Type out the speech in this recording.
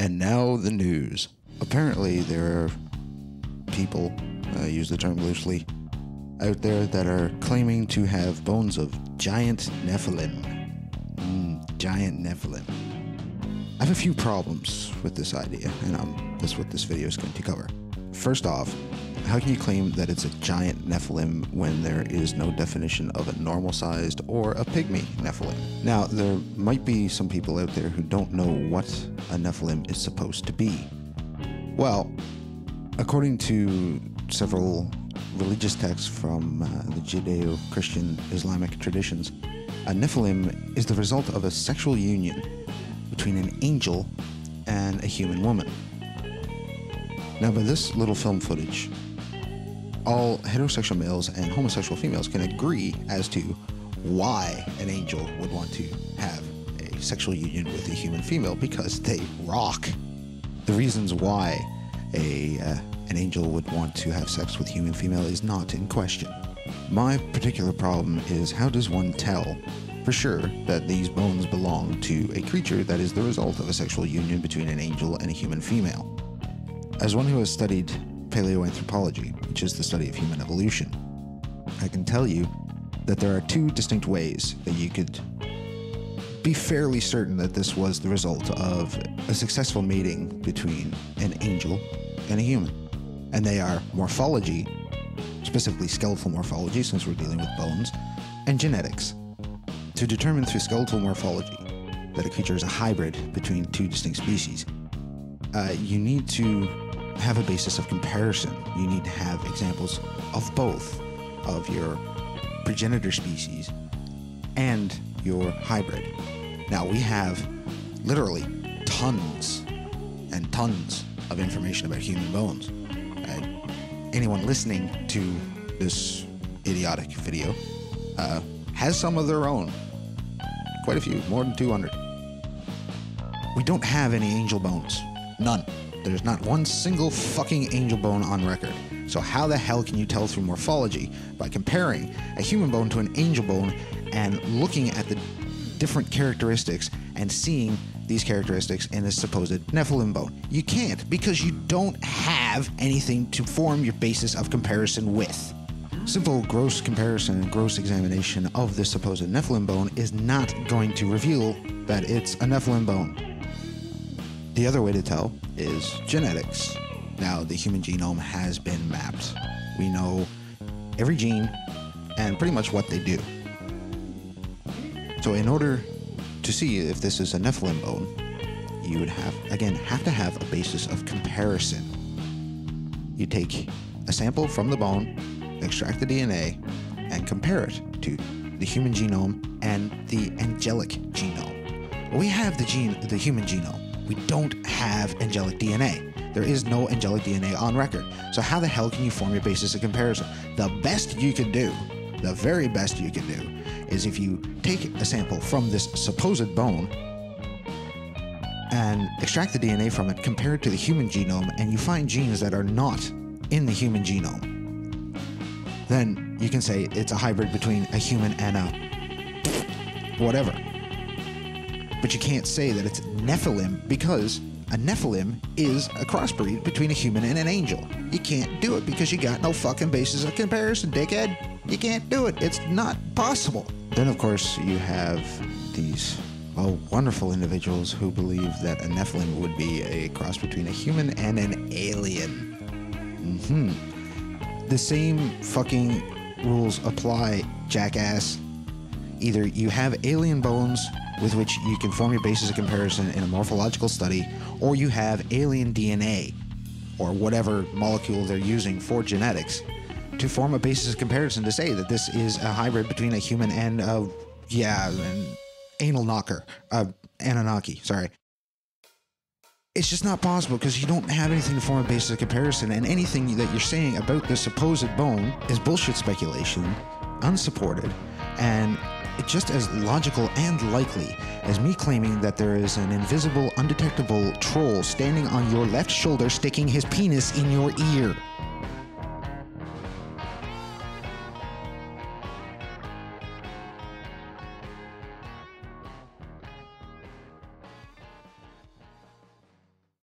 And now the news. Apparently there are people, I use the term loosely, out there that are claiming to have bones of giant Nephilim. Giant Nephilim. I have a few problems with this idea, and that's what this video is going to cover. First off, how can you claim that it's a giant Nephilim when there is no definition of a normal-sized or a pygmy Nephilim? Now, there might be some people out there who don't know what a Nephilim is supposed to be. Well, according to several religious texts from the Judeo-Christian Islamic traditions, a Nephilim is the result of a sexual union between an angel and a human woman. Now, by this little film footage, all heterosexual males and homosexual females can agree as to why an angel would want to have a sexual union with a human female, because they rock. The reasons why an angel would want to have sex with a human female is not in question. My particular problem is, how does one tell for sure that these bones belong to a creature that is the result of a sexual union between an angel and a human female? As one who has studied paleoanthropology, which is the study of human evolution, I can tell you that there are two distinct ways that you could be fairly certain that this was the result of a successful mating between an angel and a human. And they are morphology, specifically skeletal morphology, since we're dealing with bones, and genetics. To determine through skeletal morphology that a creature is a hybrid between two distinct species, you need to have a basis of comparison. You need to have examples of both of your progenitor species and your hybrid. Now, we have literally tons and tons of information about human bones. Anyone listening to this idiotic video has some of their own. Quite a few, more than 200. We don't have any angel bones. None. There's not one single fucking angel bone on record. So how the hell can you tell through morphology by comparing a human bone to an angel bone and looking at the different characteristics and seeing these characteristics in a supposed Nephilim bone? You can't, because you don't have anything to form your basis of comparison with. Simple gross comparison and gross examination of this supposed Nephilim bone is not going to reveal that it's a Nephilim bone. The other way to tell is genetics. Now, the human genome has been mapped. We know every gene and pretty much what they do. So in order to see if this is a Nephilim bone, you would have to have a basis of comparison. You take a sample from the bone, extract the DNA, and compare it to the human genome and the angelic genome. We have the human genome. We don't have angelic DNA. There is no angelic DNA on record. So how the hell can you form your basis of comparison? The best you can do, the very best you can do, is if you take a sample from this supposed bone and extract the DNA from it, compare it to the human genome, and you find genes that are not in the human genome, then you can say it's a hybrid between a human and a whatever. But you can't say that it's Nephilim, because a Nephilim is a crossbreed between a human and an angel. You can't do it because you got no fucking basis of comparison, dickhead. You can't do it. It's not possible. Then, of course, you have these wonderful individuals who believe that a Nephilim would be a cross between a human and an alien. The same fucking rules apply, jackass. Either you have alien bones with which you can form your basis of comparison in a morphological study, or you have alien DNA, or whatever molecule they're using for genetics, to form a basis of comparison to say that this is a hybrid between a human and an anal knocker, Anunnaki, sorry. It's just not possible, because you don't have anything to form a basis of comparison, and anything that you're saying about this supposed bone is bullshit speculation, unsupported, and just as logical and likely as me claiming that there is an invisible, undetectable troll standing on your left shoulder sticking his penis in your ear.